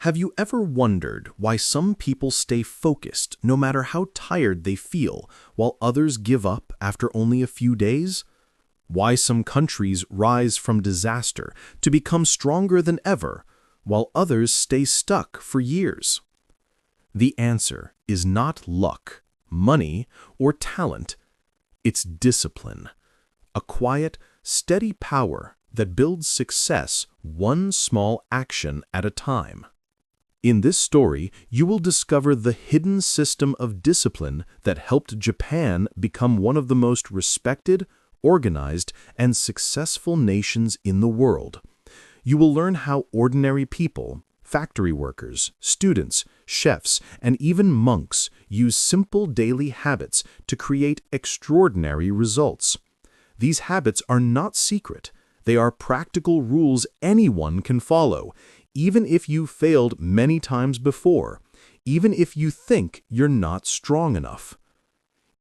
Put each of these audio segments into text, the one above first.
Have you ever wondered why some people stay focused no matter how tired they feel, while others give up after only a few days? Why some countries rise from disaster to become stronger than ever, while others stay stuck for years? The answer is not luck, money, or talent. It's discipline, a quiet, steady power that builds success one small action at a time. In this story, you will discover the hidden system of discipline that helped Japan become one of the most respected, organized, and successful nations in the world. You will learn how ordinary people, factory workers, students, chefs, and even monks use simple daily habits to create extraordinary results. These habits are not secret. They are practical rules anyone can follow, even if you failed many times before, even if you think you're not strong enough.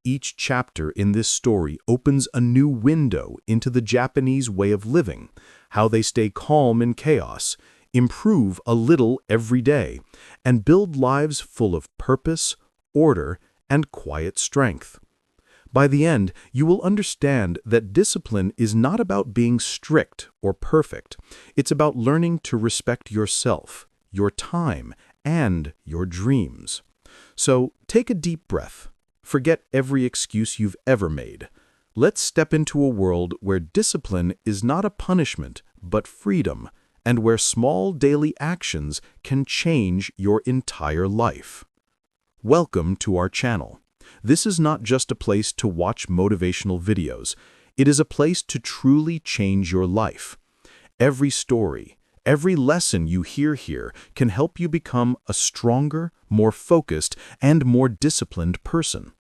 Each chapter in this story opens a new window into the Japanese way of living, how they stay calm in chaos, improve a little every day, and build lives full of purpose, order, and quiet strength. By the end, you will understand that discipline is not about being strict or perfect. It's about learning to respect yourself, your time, and your dreams. So take a deep breath. Forget every excuse you've ever made. Let's step into a world where discipline is not a punishment, but freedom, and where small daily actions can change your entire life. Welcome to our channel. This is not just a place to watch motivational videos. It is a place to truly change your life. Every story, every lesson you hear here can help you become a stronger, more focused, and more disciplined person.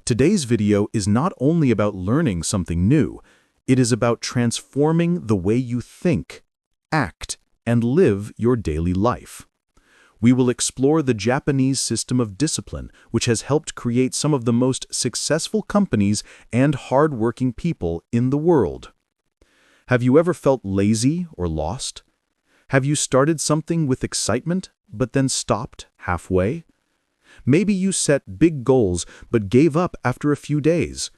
Today's video is not only about learning something new, it is about transforming the way you think, act, and live your daily life. We will explore the Japanese system of discipline, which has helped create some of the most successful companies and hard-working people in the world. Have you ever felt lazy or lost? Have you started something with excitement, but then stopped halfway? Maybe you set big goals, but gave up after a few days.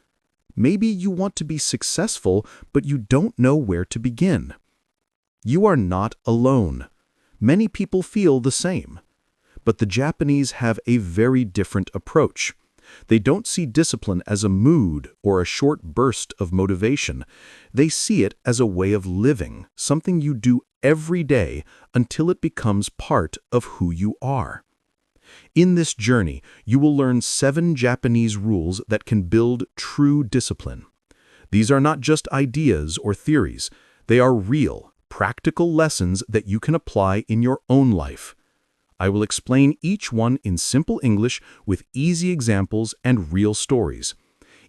Maybe you want to be successful, but you don't know where to begin. You are not alone. Many people feel the same. But the Japanese have a very different approach. They don't see discipline as a mood or a short burst of motivation. They see it as a way of living, something you do every day until it becomes part of who you are. In this journey, you will learn 7 Japanese rules that can build true discipline. These are not just ideas or theories. They are real, practical lessons that you can apply in your own life. I will explain each one in simple English with easy examples and real stories.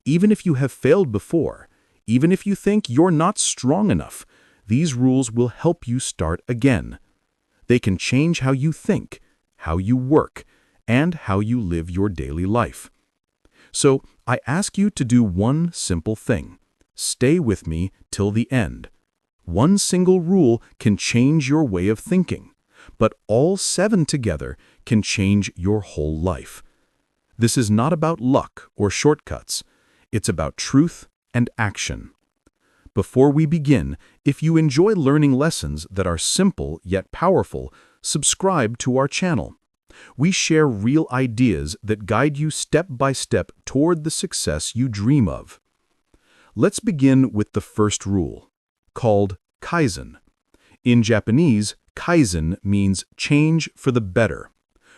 Even if you have failed before, even if you think you're not strong enough, these rules will help you start again. They can change how you think, how you work, and how you live your daily life. So I ask you to do one simple thing. Stay with me till the end. One single rule can change your way of thinking, but all 7 together can change your whole life. This is not about luck or shortcuts. It's about truth and action. Before we begin, if you enjoy learning lessons that are simple yet powerful, subscribe to our channel. We share real ideas that guide you step by step toward the success you dream of. Let's begin with the first rule, called Kaizen. In Japanese, Kaizen means change for the better,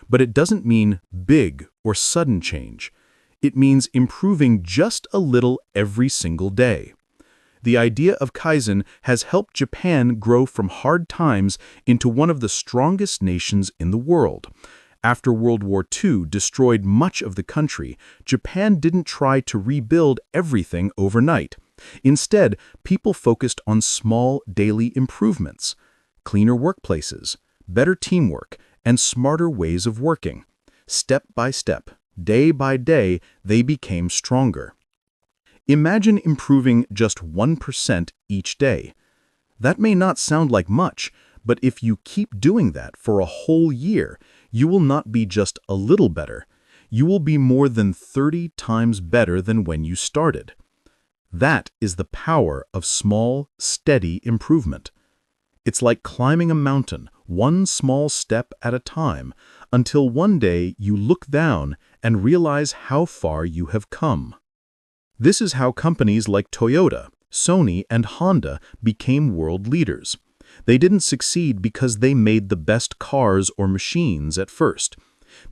but it doesn't mean big or sudden change. It means improving just a little every single day. The idea of Kaizen has helped Japan grow from hard times into one of the strongest nations in the world. After World War II destroyed much of the country, Japan didn't try to rebuild everything overnight. Instead, people focused on small daily improvements, cleaner workplaces, better teamwork, and smarter ways of working. Step by step, day by day, they became stronger. Imagine improving just 1% each day. That may not sound like much, But if you keep doing that for a whole year, you will not be just a little better. You will be more than 30 times better than when you started. That is the power of small, steady improvement. It's like climbing a mountain, one small step at a time, until one day you look down and realize how far you have come. This is how companies like Toyota, Sony, and Honda became world leaders. They didn't succeed because they made the best cars or machines at first.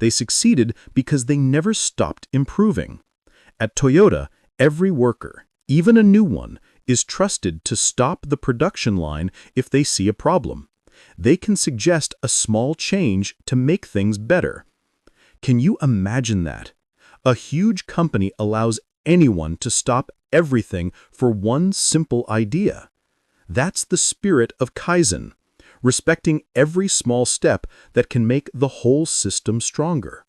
They succeeded because they never stopped improving. At Toyota, every worker, even a new one, is trusted to stop the production line if they see a problem. They can suggest a small change to make things better. Can you imagine that? A huge company allows anyone to stop everything for one simple idea. That's the spirit of Kaizen, respecting every small step that can make the whole system stronger.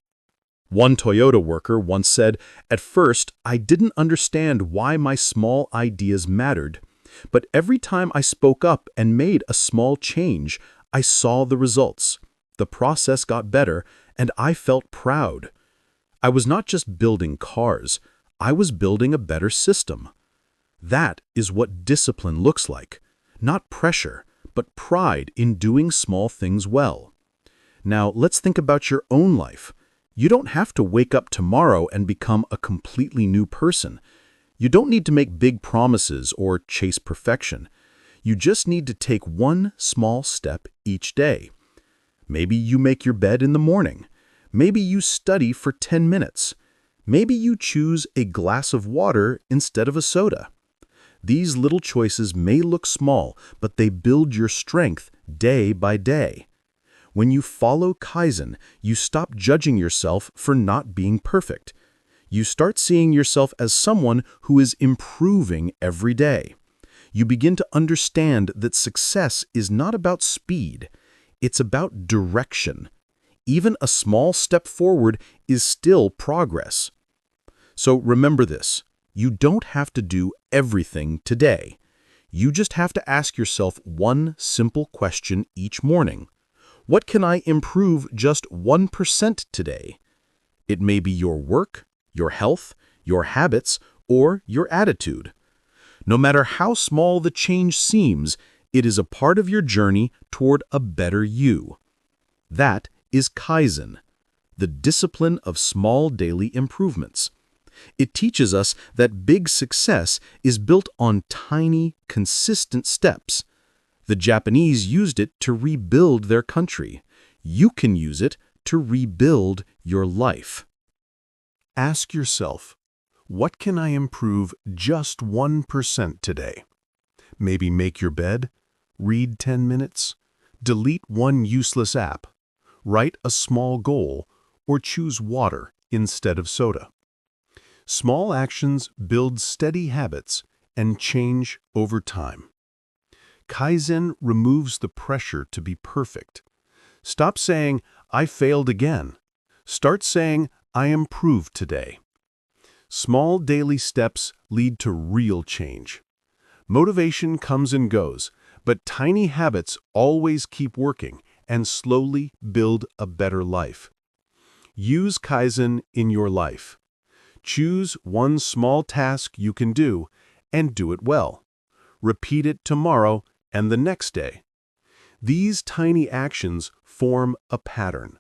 One Toyota worker once said, "At first, I didn't understand why my small ideas mattered. But every time I spoke up and made a small change, I saw the results. The process got better, and I felt proud. I was not just building cars, I was building a better system." That is what discipline looks like. Not pressure, but pride in doing small things well. Now, let's think about your own life. You don't have to wake up tomorrow and become a completely new person. You don't need to make big promises or chase perfection. You just need to take one small step each day. Maybe you make your bed in the morning. Maybe you study for 10 minutes. Maybe you choose a glass of water instead of a soda. These little choices may look small, but they build your strength day by day. When you follow Kaizen, you stop judging yourself for not being perfect. You start seeing yourself as someone who is improving every day. You begin to understand that success is not about speed. It's about direction. Even a small step forward is still progress. So remember this. You don't have to do everything today. You just have to ask yourself one simple question each morning. What can I improve just 1% today? It may be your work, your health, your habits, or your attitude. No matter how small the change seems, it is a part of your journey toward a better you. That is Kaizen, the discipline of small daily improvements. It teaches us that big success is built on tiny, consistent steps. The Japanese used it to rebuild their country. You can use it to rebuild your life. Ask yourself, what can I improve just 1% today? Maybe make your bed, read 10 minutes, delete one useless app, write a small goal, or choose water instead of soda. Small actions build steady habits and change over time. Kaizen removes the pressure to be perfect. Stop saying, "I failed again." Start saying, "I improved today." Small daily steps lead to real change. Motivation comes and goes, but tiny habits always keep working and slowly build a better life. Use Kaizen in your life. Choose one small task you can do and do it well. Repeat it tomorrow and the next day. These tiny actions form a pattern.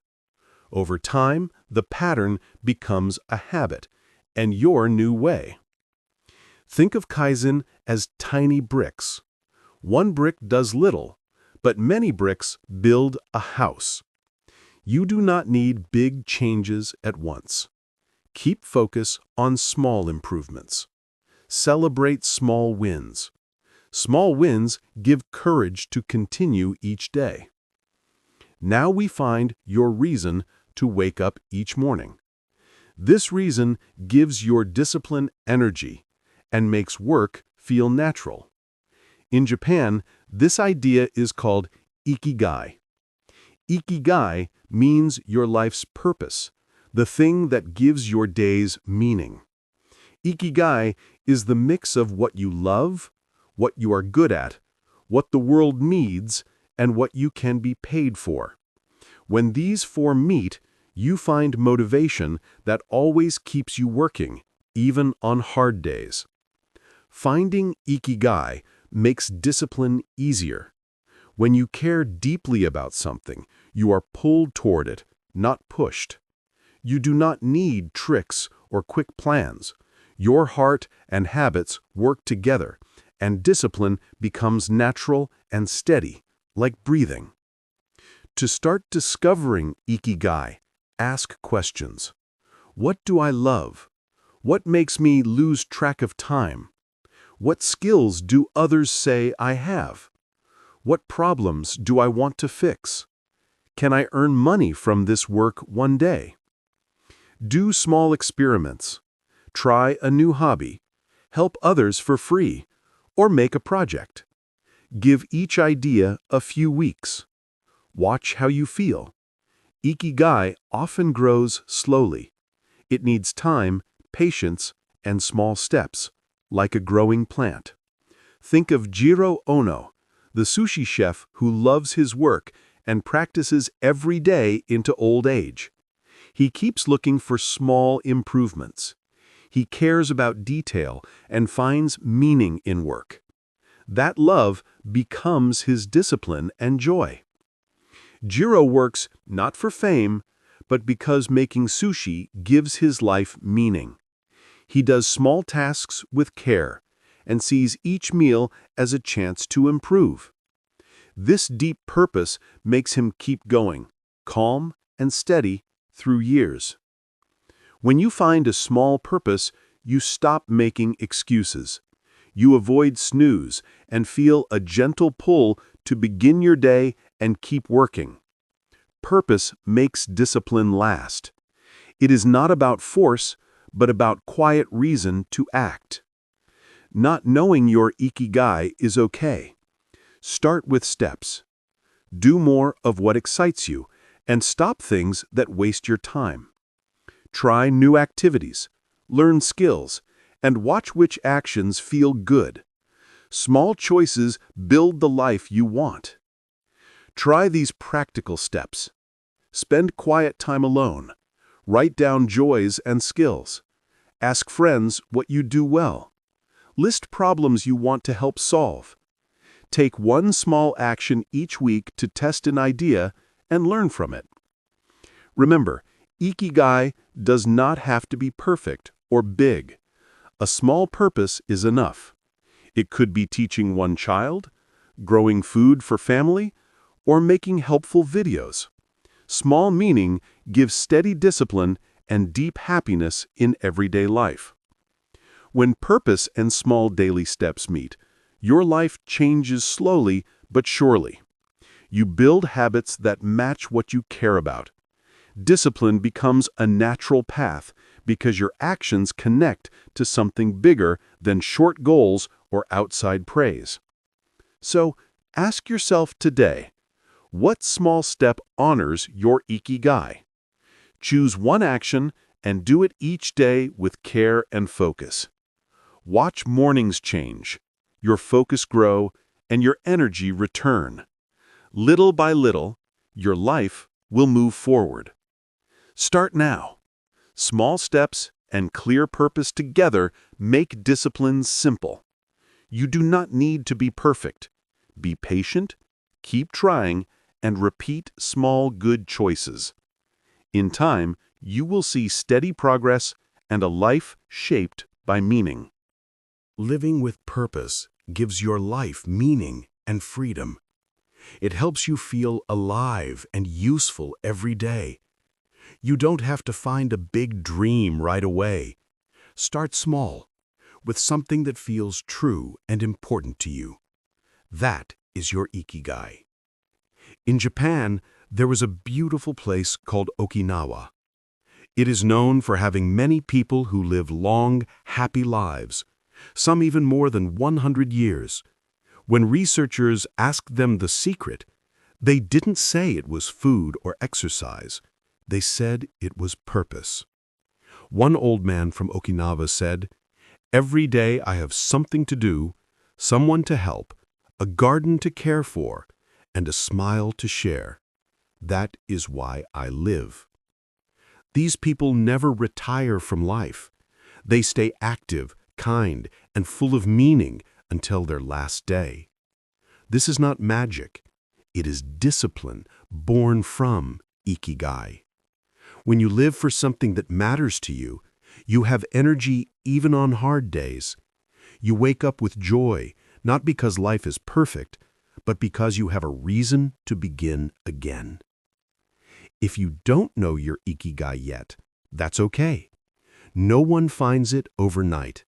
Over time, the pattern becomes a habit and your new way. Think of Kaizen as tiny bricks. One brick does little, but many bricks build a house. You do not need big changes at once. Keep focus on small improvements. Celebrate small wins. Small wins give courage to continue each day. Now we find your reason to wake up each morning. This reason gives your discipline energy and makes work feel natural. In Japan, this idea is called Ikigai. Ikigai means your life's purpose, the thing that gives your days meaning. Ikigai is the mix of what you love, what you are good at, what the world needs, and what you can be paid for. When these four meet, you find motivation that always keeps you working, even on hard days. Finding Ikigai makes discipline easier. When you care deeply about something, you are pulled toward it, not pushed. You do not need tricks or quick plans. Your heart and habits work together, and discipline becomes natural and steady, like breathing. To start discovering Ikigai, ask questions. What do I love? What makes me lose track of time? What skills do others say I have? What problems do I want to fix? Can I earn money from this work one day? Do small experiments. Try a new hobby. Help others for free, or make a project. Give each idea a few weeks. Watch how you feel. Ikigai often grows slowly. It needs time, patience, and small steps, like a growing plant. Think of Jiro Ono, the sushi chef who loves his work and practices every day into old age. He keeps looking for small improvements. He cares about detail and finds meaning in work. That love becomes his discipline and joy. Jiro works not for fame, but because making sushi gives his life meaning. He does small tasks with care and sees each meal as a chance to improve. This deep purpose makes him keep going, calm and steady through years. When you find a small purpose, you stop making excuses. You avoid snooze and feel a gentle pull to begin your day and keep working. Purpose makes discipline last. It is not about force, but about quiet reason to act. Not knowing your Ikigai is okay. Start with steps. Do more of what excites you and stop things that waste your time. Try new activities, learn skills, and watch which actions feel good. Small choices build the life you want. Try these practical steps. Spend quiet time alone. Write down joys and skills. Ask friends what you do well. List problems you want to help solve. Take one small action each week to test an idea and learn from it. Remember, Ikigai does not have to be perfect or big. A small purpose is enough. It could be teaching one child, growing food for family, or making helpful videos. Small meaning gives steady discipline and deep happiness in everyday life. When purpose and small daily steps meet, your life changes slowly but surely. You build habits that match what you care about. Discipline becomes a natural path because your actions connect to something bigger than short goals or outside praise. So, ask yourself today, what small step honors your Ikigai? Choose one action and do it each day with care and focus. Watch mornings change, your focus grow, and your energy return. Little by little, your life will move forward. Start now. Small steps and clear purpose together make discipline simple. You do not need to be perfect. Be patient, keep trying, and repeat small good choices. In time, you will see steady progress and a life shaped by meaning. Living with purpose gives your life meaning and freedom. It helps you feel alive and useful every day. You don't have to find a big dream right away. Start small, with something that feels true and important to you. That is your Ikigai. In Japan, there was a beautiful place called Okinawa. It is known for having many people who live long, happy lives, some even more than 100 years. When researchers asked them the secret, they didn't say it was food or exercise. They said it was purpose. One old man from Okinawa said, "Every day I have something to do, someone to help, a garden to care for, and a smile to share. That is why I live. These people never retire from life. They stay active, kind, and full of meaning until their last day. This is not magic. It is discipline born from Ikigai. When you live for something that matters to you, you have energy even on hard days. You wake up with joy, not because life is perfect, but because you have a reason to begin again. If you don't know your Ikigai yet, that's okay. No one finds it overnight.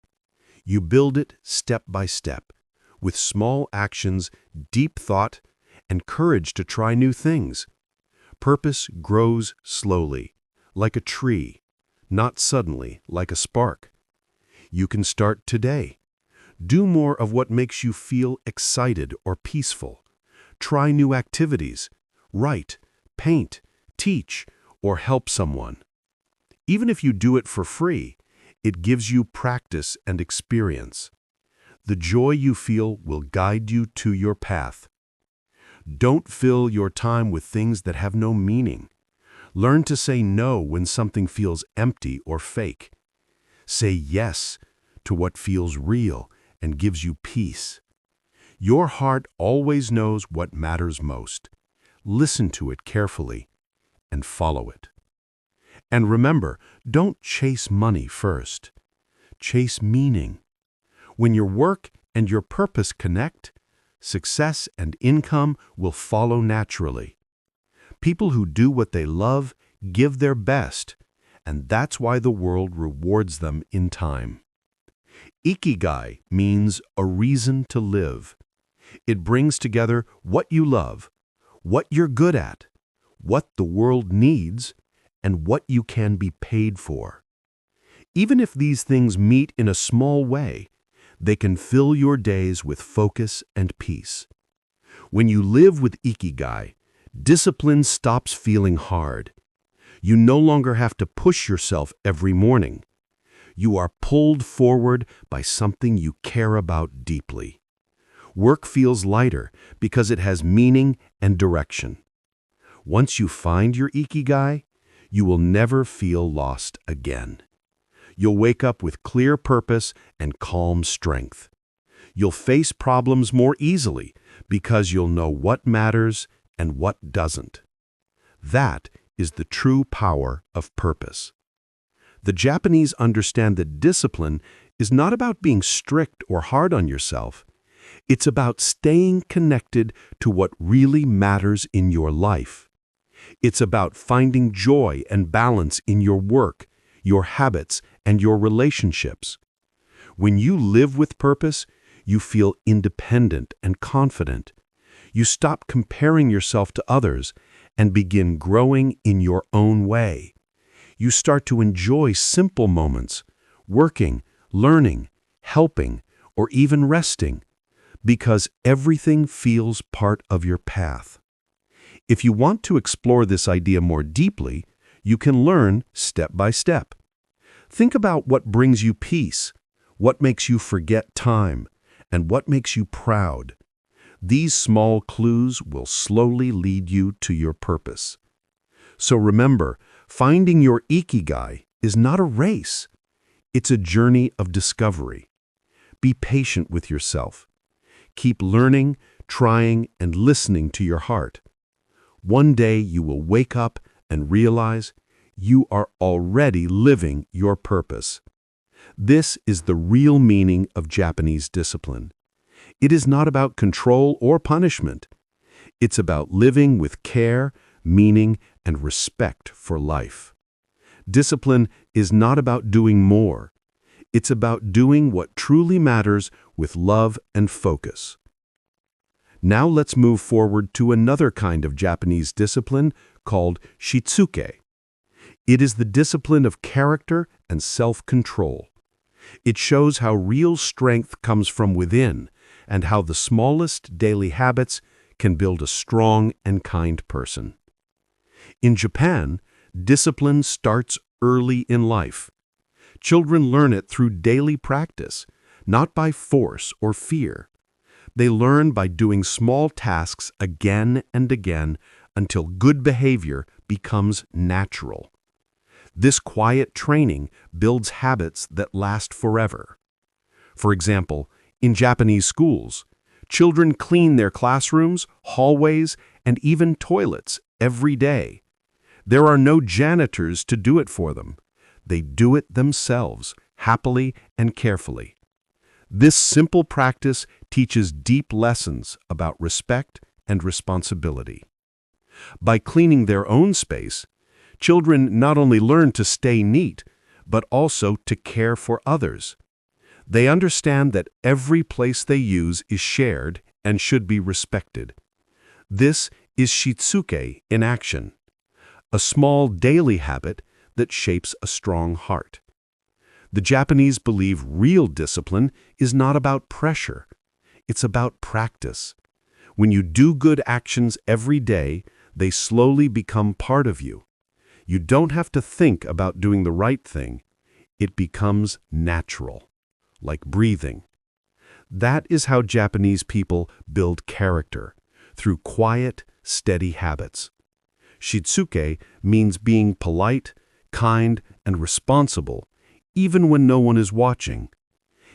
You build it step by step, with small actions, deep thought, and courage to try new things. Purpose grows slowly, like a tree, not suddenly, like a spark. You can start today. Do more of what makes you feel excited or peaceful. Try new activities. Write, paint, teach, or help someone. Even if you do it for free, it gives you practice and experience. The joy you feel will guide you to your path. Don't fill your time with things that have no meaning. Learn to say no when something feels empty or fake. Say yes to what feels real and gives you peace. Your heart always knows what matters most. Listen to it carefully and follow it. And remember, don't chase money first. Chase meaning. When your work and your purpose connect, success and income will follow naturally. People who do what they love give their best, and that's why the world rewards them in time. Ikigai means a reason to live. It brings together what you love, what you're good at, what the world needs, and what you can be paid for. Even if these things meet in a small way, they can fill your days with focus and peace. When you live with Ikigai, discipline stops feeling hard. You no longer have to push yourself every morning. You are pulled forward by something you care about deeply. Work feels lighter because it has meaning and direction. Once you find your Ikigai, you will never feel lost again. You'll wake up with clear purpose and calm strength. You'll face problems more easily because you'll know what matters and what doesn't. That is the true power of purpose. The Japanese understand that discipline is not about being strict or hard on yourself. It's about staying connected to what really matters in your life. It's about finding joy and balance in your work, your habits, and your relationships. When you live with purpose, you feel independent and confident. You stop comparing yourself to others and begin growing in your own way. You start to enjoy simple moments, working, learning, helping, or even resting, because everything feels part of your path. If you want to explore this idea more deeply, you can learn step by step. Think about what brings you peace, what makes you forget time, and what makes you proud. These small clues will slowly lead you to your purpose. So remember, finding your Ikigai is not a race. It's a journey of discovery. Be patient with yourself. Keep learning, trying, and listening to your heart. One day you will wake up and realize you are already living your purpose. This is the real meaning of Japanese discipline. It is not about control or punishment. It's about living with care, meaning, and respect for life. Discipline is not about doing more. It's about doing what truly matters with love and focus. Now let's move forward to another kind of Japanese discipline called Shitsuke. It is the discipline of character and self-control. It shows how real strength comes from within and how the smallest daily habits can build a strong and kind person. In Japan, discipline starts early in life. Children learn it through daily practice, not by force or fear. They learn by doing small tasks again and again until good behavior becomes natural. This quiet training builds habits that last forever. For example, in Japanese schools, children clean their classrooms, hallways, and even toilets every day. There are no janitors to do it for them. They do it themselves, happily and carefully. This simple practice teaches deep lessons about respect and responsibility. By cleaning their own space, children not only learn to stay neat, but also to care for others. They understand that every place they use is shared and should be respected. This is Shitsuke in action, a small daily habit that shapes a strong heart. The Japanese believe real discipline is not about pressure. It's about practice. When you do good actions every day, they slowly become part of you. You don't have to think about doing the right thing. It becomes natural, like breathing. That is how Japanese people build character, through quiet, steady habits. Shitsuke means being polite, kind, and responsible, even when no one is watching.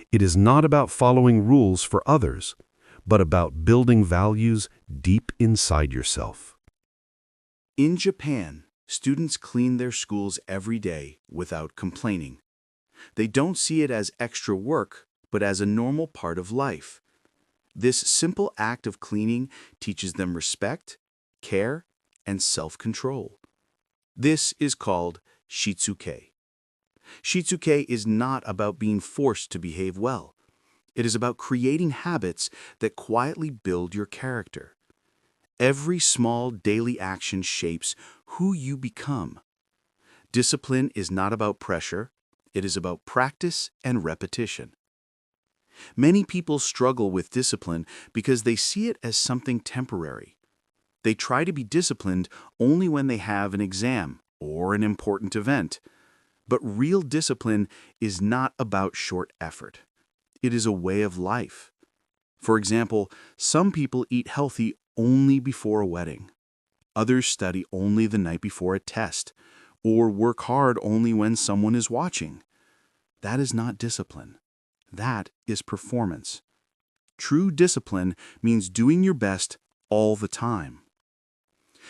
It is not about following rules for others, but about building values deep inside yourself. In Japan, students clean their schools every day without complaining. They don't see it as extra work, but as a normal part of life. This simple act of cleaning teaches them respect, care, and self-control. This is called Shitsuke. Shitsuke is not about being forced to behave well. It is about creating habits that quietly build your character. Every small daily action shapes who you become. Discipline is not about pressure. It is about practice and repetition. Many people struggle with discipline because they see it as something temporary. They try to be disciplined only when they have an exam or an important event. But real discipline is not about short effort. It is a way of life. For example, some people eat healthy only before a wedding. Others study only the night before a test, or work hard only when someone is watching. That is not discipline. That is performance. True discipline means doing your best all the time.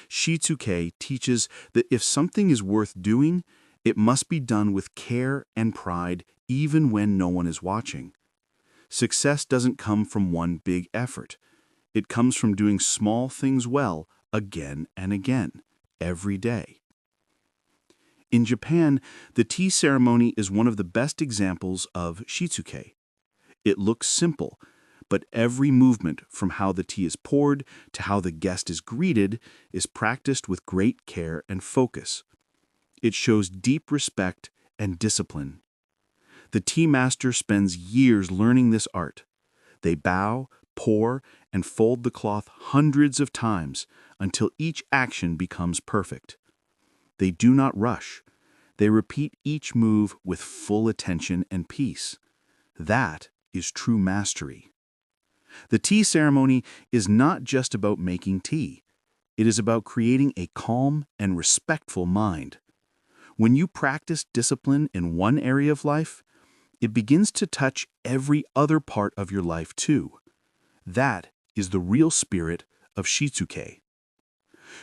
Shitsuke teaches that if something is worth doing, it must be done with care and pride even when no one is watching. Success doesn't come from one big effort. It comes from doing small things well again and again, every day. In Japan, the tea ceremony is one of the best examples of Shitsuke. It looks simple, but every movement from how the tea is poured to how the guest is greeted is practiced with great care and focus. It shows deep respect and discipline. The tea master spends years learning this art. They bow, pour, and fold the cloth hundreds of times until each action becomes perfect. They do not rush. They repeat each move with full attention and peace. That is true mastery. The tea ceremony is not just about making tea. It is about creating a calm and respectful mind. When you practice discipline in one area of life, it begins to touch every other part of your life too. That is the real spirit of Shitsuke.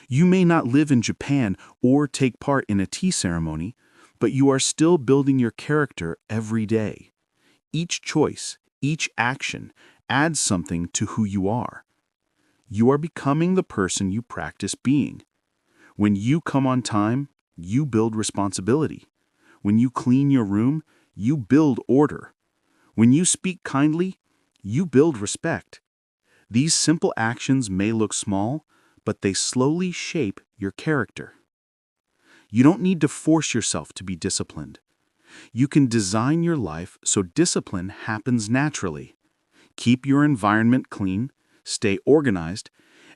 You may not live in Japan or take part in a tea ceremony, but you are still building your character every day. Each choice, each action adds something to who you are. You are becoming the person you practice being. When you come on time, you build responsibility. When you clean your room, you build order. When you speak kindly, you build respect. These simple actions may look small, but they slowly shape your character. You don't need to force yourself to be disciplined. You can design your life so discipline happens naturally. Keep your environment clean, stay organized,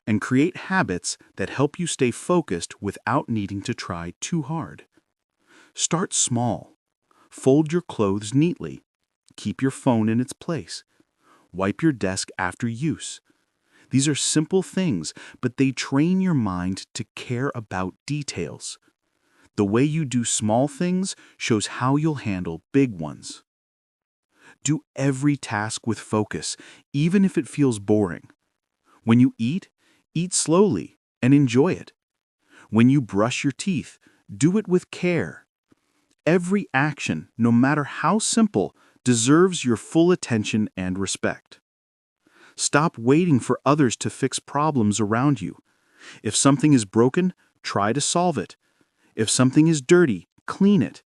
and create habits that help you stay focused without needing to try too hard. Start small. Fold your clothes neatly. Keep your phone in its place. Wipe your desk after use. These are simple things, but they train your mind to care about details. The way you do small things shows how you'll handle big ones. Do every task with focus, even if it feels boring. When you eat slowly and enjoy it. When you brush your teeth, do it with care. Every action, no matter how simple, deserves your full attention and respect. Stop waiting for others to fix problems around you. If something is broken, try to solve it. If something is dirty, clean it.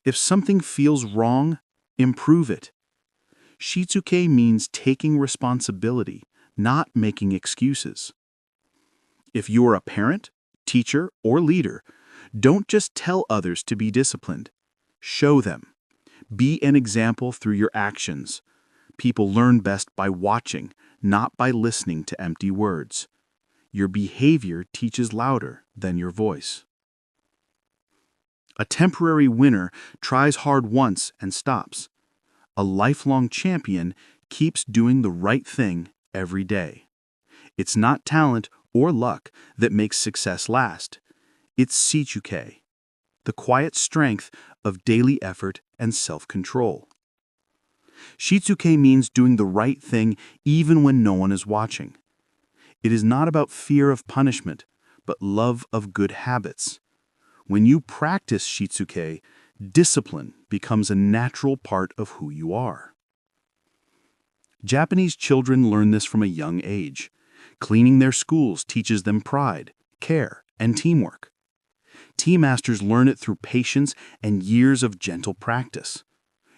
If something feels wrong, improve it. Shitsuke means taking responsibility, not making excuses. If you are a parent, teacher, or leader, don't just tell others to be disciplined. Show them. Be an example through your actions. People learn best by watching, not by listening to empty words. Your behavior teaches louder than your voice. A temporary winner tries hard once and stops. A lifelong champion keeps doing the right thing every day. It's not talent or luck that makes success last. It's Shitsuke, the quiet strength of daily effort and self-control. Shitsuke means doing the right thing even when no one is watching. It is not about fear of punishment, but love of good habits. When you practice Shitsuke, discipline becomes a natural part of who you are. Japanese children learn this from a young age. Cleaning their schools teaches them pride, care, and teamwork. Tea masters learn it through patience and years of gentle practice.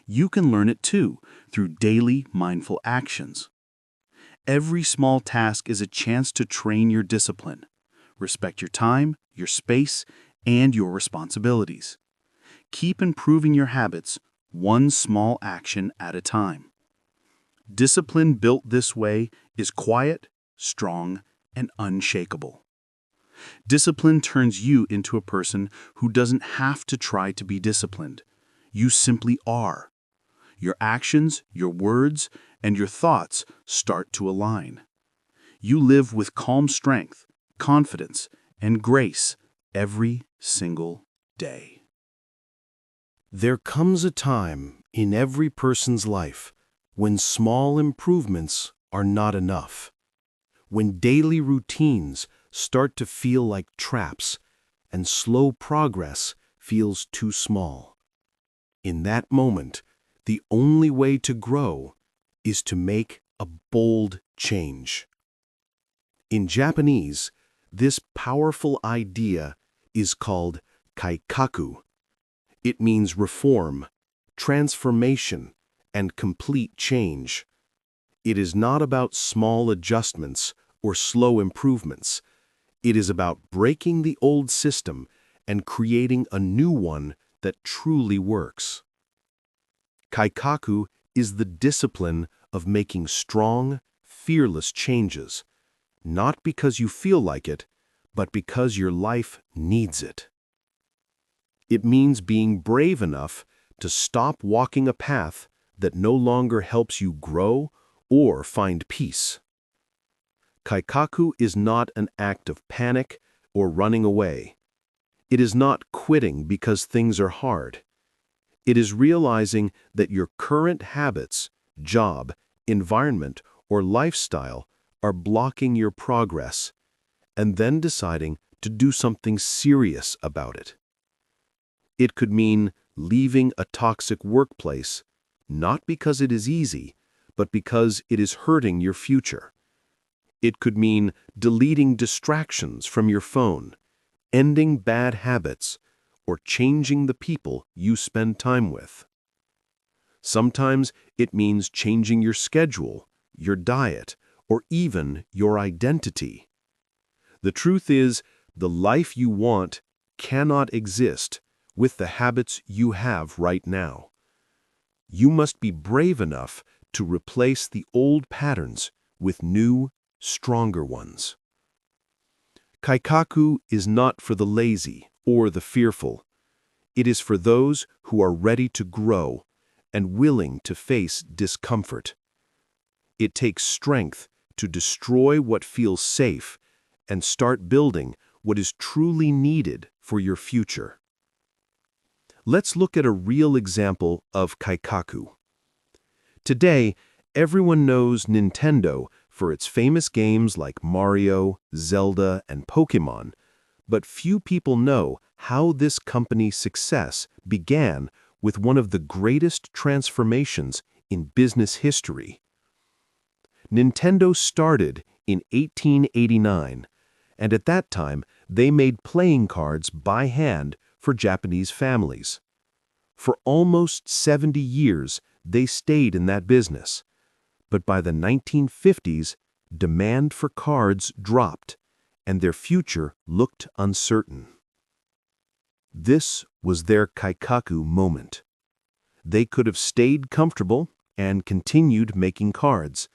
You can learn it too, through daily mindful actions. Every small task is a chance to train your discipline. Respect your time, your space, and your responsibilities. Keep improving your habits, one small action at a time. Discipline built this way is quiet, strong, and unshakable. Discipline turns you into a person who doesn't have to try to be disciplined. You simply are. Your actions, your words, and your thoughts start to align. You live with calm strength, confidence, and grace every single day. There comes a time in every person's life when small improvements are not enough. When daily routines start to feel like traps and slow progress feels too small. In that moment, the only way to grow is to make a bold change. In Japanese, this powerful idea is called Kaikaku. It means reform, transformation, and complete change. It is not about small adjustments or slow improvements. It is about breaking the old system and creating a new one that truly works. Kaikaku is the discipline of making strong, fearless changes, not because you feel like it, but because your life needs it. It means being brave enough to stop walking a path that no longer helps you grow or find peace. Kaikaku is not an act of panic or running away. It is not quitting because things are hard. It is realizing that your current habits, job, environment, or lifestyle are blocking your progress, and then deciding to do something serious about it. It could mean leaving a toxic workplace, not because it is easy, but because it is hurting your future. It could mean deleting distractions from your phone, ending bad habits, or changing the people you spend time with. Sometimes it means changing your schedule, your diet, or even your identity. The truth is, the life you want cannot exist with the habits you have right now. You must be brave enough to replace the old patterns with new, stronger ones. Kaikaku is not for the lazy or the fearful. It is for those who are ready to grow and willing to face discomfort. It takes strength to destroy what feels safe and start building what is truly needed for your future. Let's look at a real example of Kaikaku. Today, everyone knows Nintendo for its famous games like Mario, Zelda, and Pokémon, but few people know how this company's success began with one of the greatest transformations in business history. Nintendo started in 1889, and at that time, they made playing cards by hand for Japanese families. For almost 70 years, they stayed in that business. But by the 1950s, demand for cards dropped, and their future looked uncertain. This was their Kaikaku moment. They could have stayed comfortable and continued making cards,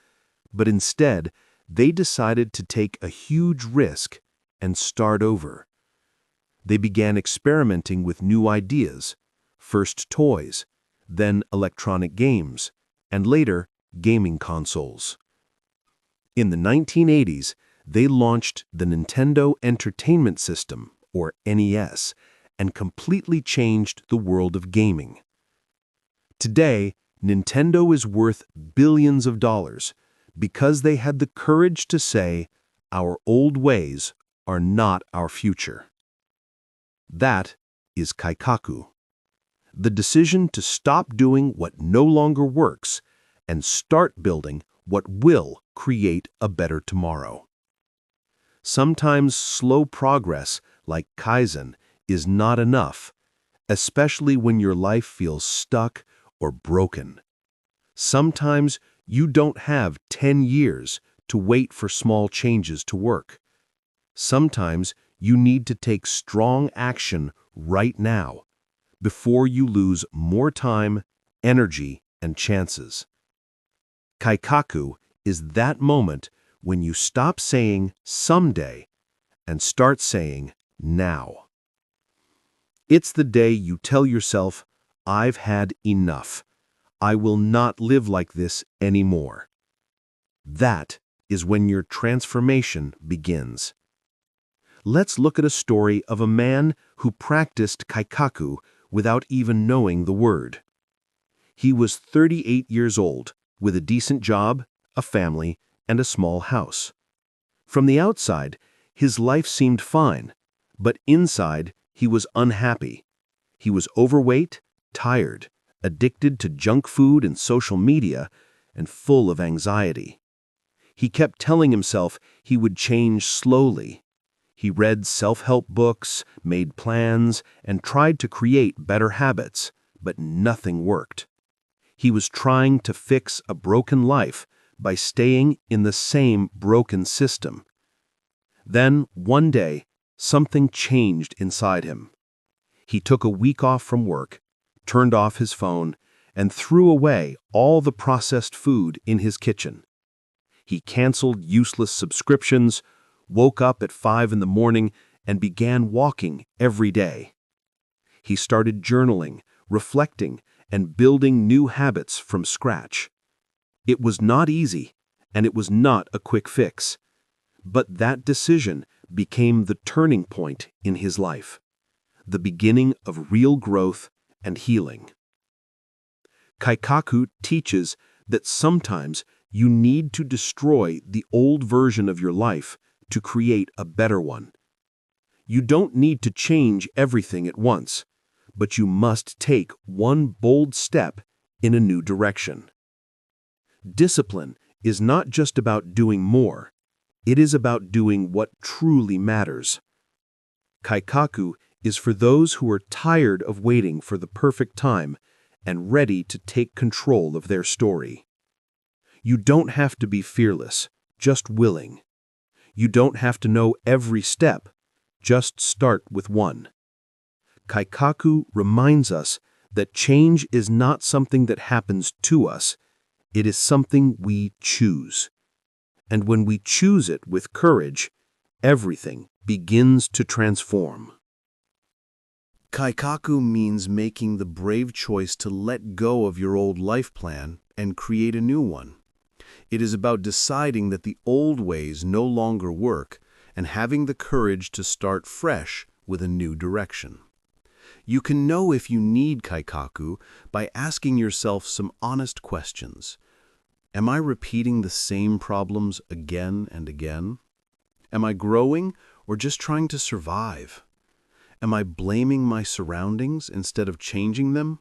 but instead, they decided to take a huge risk and start over. They began experimenting with new ideas, first toys, then electronic games, and later gaming consoles. In the 1980s, they launched the Nintendo Entertainment System, or NES, and completely changed the world of gaming. Today, Nintendo is worth billions of dollars because they had the courage to say, "Our old ways are not our future." That is Kaikaku. The decision to stop doing what no longer works and start building what will create a better tomorrow. Sometimes slow progress, like Kaizen, is not enough, especially when your life feels stuck or broken. Sometimes you don't have 10 years to wait for small changes to work. Sometimes you need to take strong action right now, before you lose more time, energy, and chances. Kaikaku is that moment when you stop saying someday and start saying now. It's the day you tell yourself, "I've had enough. I will not live like this anymore." That is when your transformation begins. Let's look at a story of a man who practiced Kaikaku without even knowing the word. He was 38 years old, with a decent job, a family, and a small house. From the outside, his life seemed fine, but inside, he was unhappy. He was overweight, tired, addicted to junk food and social media, and full of anxiety. He kept telling himself he would change slowly. He read self-help books, made plans, and tried to create better habits, but nothing worked. He was trying to fix a broken life by staying in the same broken system. Then, one day, something changed inside him. He took a week off from work, turned off his phone, and threw away all the processed food in his kitchen. He canceled useless subscriptions, woke up at 5 in the morning, and began walking every day. He started journaling, reflecting, and building new habits from scratch. It was not easy, and it was not a quick fix. But that decision became the turning point in his life, the beginning of real growth and healing. Kaikaku teaches that sometimes you need to destroy the old version of your life to create a better one. You don't need to change everything at once, but you must take one bold step in a new direction. Discipline is not just about doing more, it is about doing what truly matters. Kaikaku is for those who are tired of waiting for the perfect time and ready to take control of their story. You don't have to be fearless, just willing. You don't have to know every step, just start with one. Kaikaku reminds us that change is not something that happens to us, it is something we choose. And when we choose it with courage, everything begins to transform. Kaikaku means making the brave choice to let go of your old life plan and create a new one. It is about deciding that the old ways no longer work and having the courage to start fresh with a new direction. You can know if you need Kaikaku by asking yourself some honest questions. Am I repeating the same problems again and again? Am I growing or just trying to survive? Am I blaming my surroundings instead of changing them?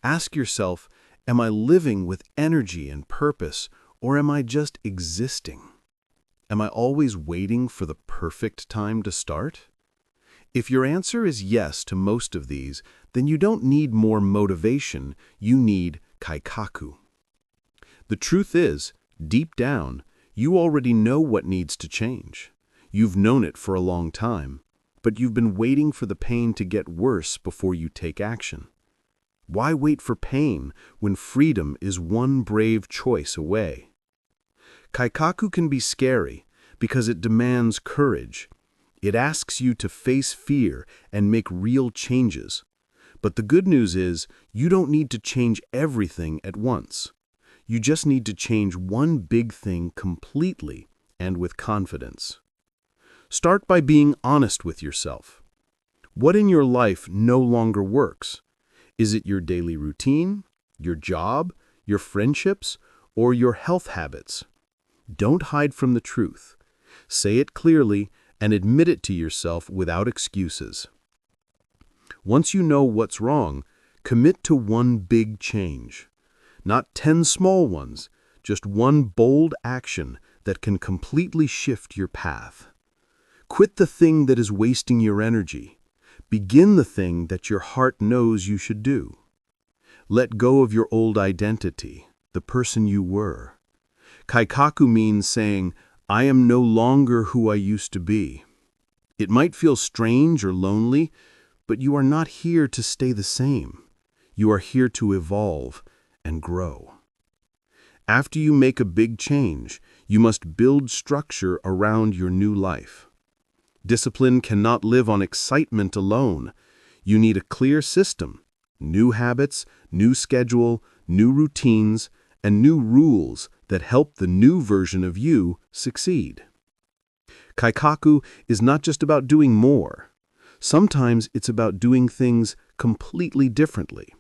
Ask yourself, am I living with energy and purpose, or am I just existing? Am I always waiting for the perfect time to start? If your answer is yes to most of these, then you don't need more motivation, you need Kaikaku. The truth is, deep down, you already know what needs to change. You've known it for a long time, but you've been waiting for the pain to get worse before you take action. Why wait for pain when freedom is one brave choice away? Kaikaku can be scary because it demands courage. It asks you to face fear and make real changes. But the good news is, you don't need to change everything at once. You just need to change one big thing completely and with confidence. Start by being honest with yourself. What in your life no longer works? Is it your daily routine, your job, your friendships, or your health habits? Don't hide from the truth. Say it clearly and admit it to yourself without excuses. Once you know what's wrong, commit to one big change. Not 10 small ones, just one bold action that can completely shift your path. Quit the thing that is wasting your energy. Begin the thing that your heart knows you should do. Let go of your old identity, the person you were. Kaikaku means saying, I am no longer who I used to be. It might feel strange or lonely, but you are not here to stay the same. You are here to evolve and grow. After you make a big change, you must build structure around your new life. Discipline cannot live on excitement alone. You need a clear system, new habits, new schedule, new routines, and new rules that help the new version of you succeed. Kaikaku is not just about doing more. Sometimes it's about doing things completely differently.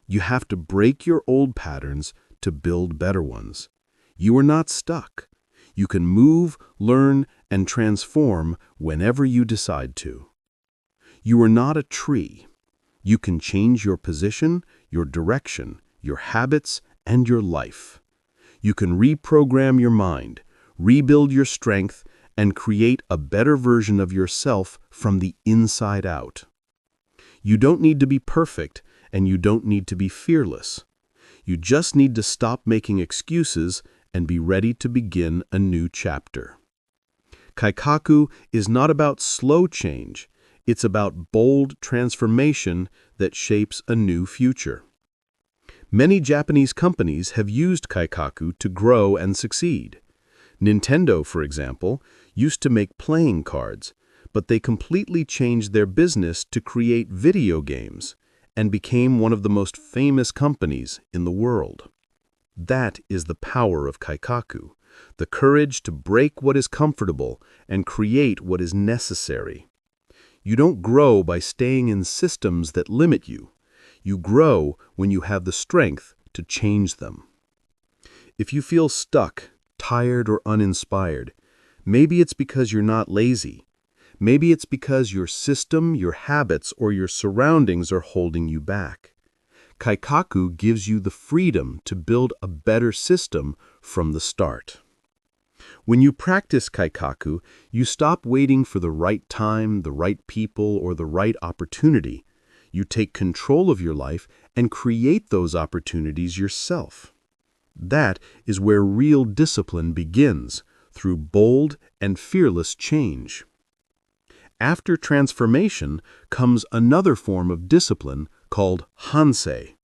You have to break your old patterns to build better ones. You are not stuck. You can move, learn, and transform whenever you decide to. You are not a tree. You can change your position, your direction, your habits, and your life. You can reprogram your mind, rebuild your strength, and create a better version of yourself from the inside out. You don't need to be perfect, and you don't need to be fearless. You just need to stop making excuses and be ready to begin a new chapter. Kaikaku is not about slow change. It's about bold transformation that shapes a new future. Many Japanese companies have used Kaikaku to grow and succeed. Nintendo, for example, used to make playing cards, but they completely changed their business to create video games and became one of the most famous companies in the world. That is the power of Kaikaku, the courage to break what is comfortable and create what is necessary. You don't grow by staying in systems that limit you. You grow when you have the strength to change them. If you feel stuck, tired, or uninspired, maybe it's because you're not lazy. Maybe it's because your system, your habits, or your surroundings are holding you back. Kaikaku gives you the freedom to build a better system from the start. When you practice Kaikaku, you stop waiting for the right time, the right people, or the right opportunity. You take control of your life and create those opportunities yourself. That is where real discipline begins, through bold and fearless change. After transformation comes another form of discipline called Hansei.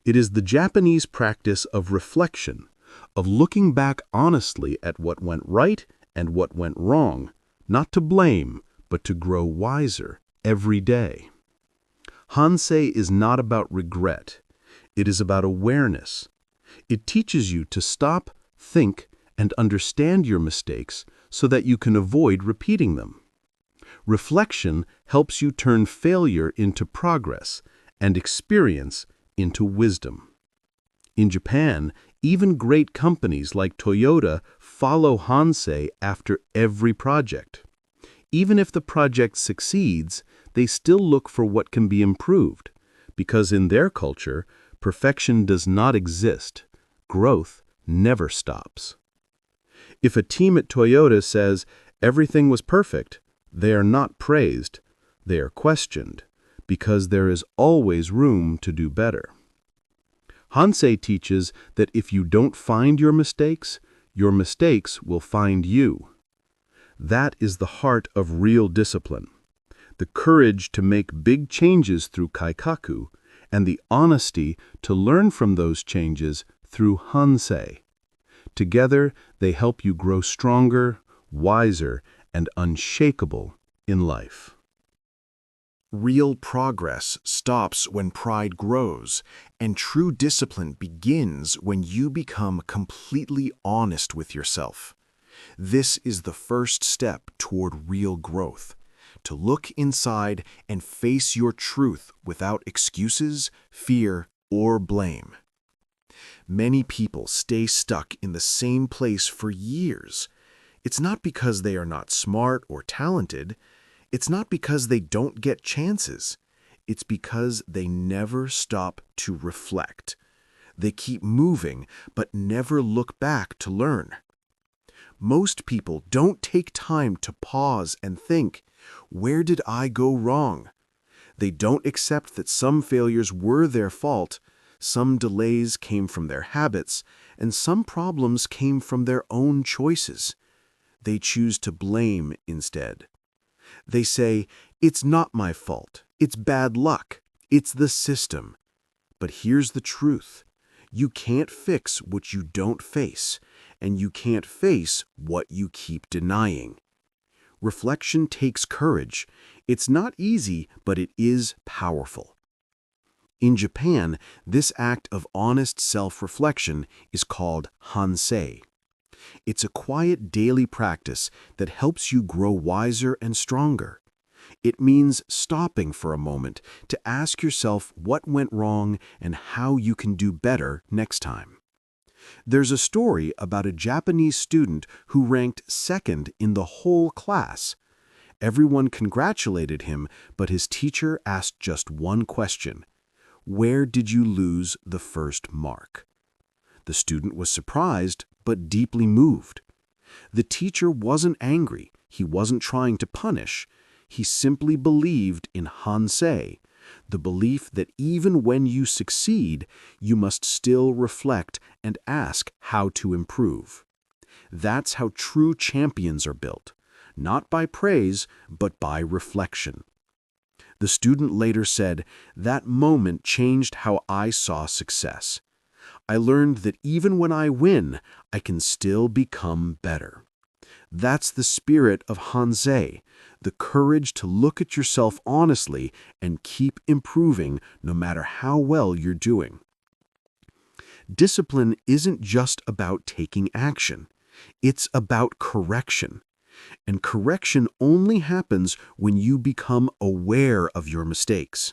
It is the Japanese practice of reflection, of looking back honestly at what went right and what went wrong, not to blame, but to grow wiser every day. Hansei is not about regret. It is about awareness. It teaches you to stop, Think and understand your mistakes so that you can avoid repeating them. Reflection helps you turn failure into progress and experience into wisdom. In Japan, even great companies like Toyota follow Hansei after every project. Even if the project succeeds, they still look for what can be improved, because in their culture, perfection does not exist. Growth never stops. If a team at Toyota says everything was perfect, they are not praised, they are questioned, because there is always room to do better. Hansei teaches that if you don't find your mistakes will find you. That is the heart of real discipline, the courage to make big changes through Kaikaku, and the honesty to learn from those changes through Hansei. Together, they help you grow stronger, wiser, and unshakable in life. Real progress stops when pride grows, and true discipline begins when you become completely honest with yourself. This is the first step toward real growth, to look inside and face your truth without excuses, fear, or blame. Many people stay stuck in the same place for years. It's not because they are not smart or talented. It's not because they don't get chances. It's because they never stop to reflect. They keep moving, but never look back to learn. Most people don't take time to pause and think, where did I go wrong? They don't accept that some failures were their fault, some delays came from their habits, and some problems came from their own choices. They choose to blame instead. They say, it's not my fault, it's bad luck, it's the system. But here's the truth. You can't fix what you don't face, and you can't face what you keep denying. Reflection takes courage. It's not easy, but it is powerful. In Japan, this act of honest self-reflection is called Hansei. It's a quiet daily practice that helps you grow wiser and stronger. It means stopping for a moment to ask yourself what went wrong and how you can do better next time. There's a story about a Japanese student who ranked second in the whole class. Everyone congratulated him, but his teacher asked just one question. Where did you lose the first mark? The student was surprised, but deeply moved. The teacher wasn't angry. He wasn't trying to punish. He simply believed in Hansei, the belief that even when you succeed, you must still reflect and ask how to improve. That's how true champions are built, not by praise, but by reflection. The student later said, that moment changed how I saw success. I learned that even when I win, I can still become better. That's the spirit of Hansei, the courage to look at yourself honestly and keep improving no matter how well you're doing. Discipline isn't just about taking action. It's about correction. And correction only happens when you become aware of your mistakes.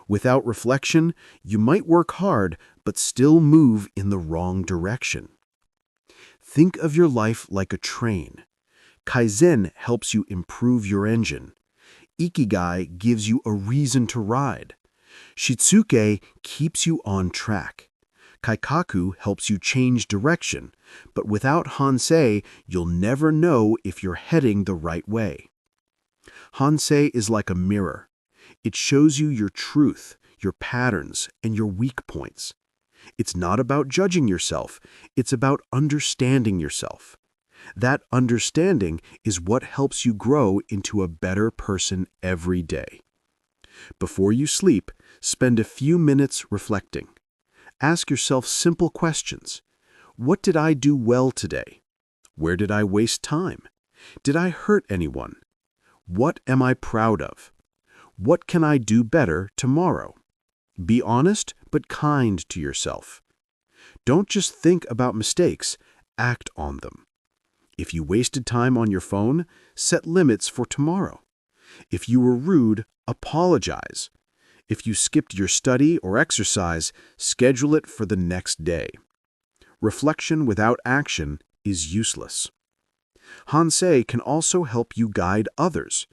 Without reflection, you might work hard but still move in the wrong direction. Think of your life like a train. Kaizen helps you improve your engine. Ikigai gives you a reason to ride. Shitsuke keeps you on track. Kaikaku helps you change direction, but without Hansei, you'll never know if you're heading the right way. Hansei is like a mirror. It shows you your truth, your patterns, and your weak points. It's not about judging yourself, it's about understanding yourself. That understanding is what helps you grow into a better person every day. Before you sleep, spend a few minutes reflecting. Ask yourself simple questions. What did I do well today? Where did I waste time? Did I hurt anyone? What am I proud of? What can I do better tomorrow? Be honest but kind to yourself. Don't just think about mistakes. act on them. If you wasted time on your phone, set limits for tomorrow. If you were rude, apologize. If you skipped your study or exercise, schedule it for the next day. Reflection without action is useless. Hansei can also help you guide others.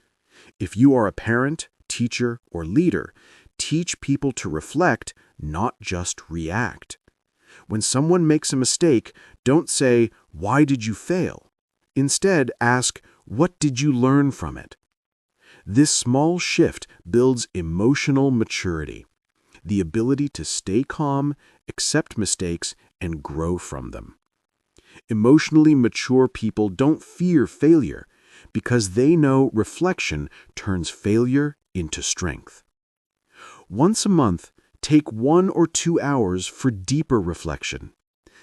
If you are a parent, teacher, or leader, teach people to reflect, not just react. When someone makes a mistake, don't say, "Why did you fail?" Instead, ask, "What did you learn from it?" This small shift builds emotional maturity, the ability to stay calm, accept mistakes, and grow from them. Emotionally mature people don't fear failure because they know reflection turns failure into strength. Once a month, take 1 or 2 hours for deeper reflection.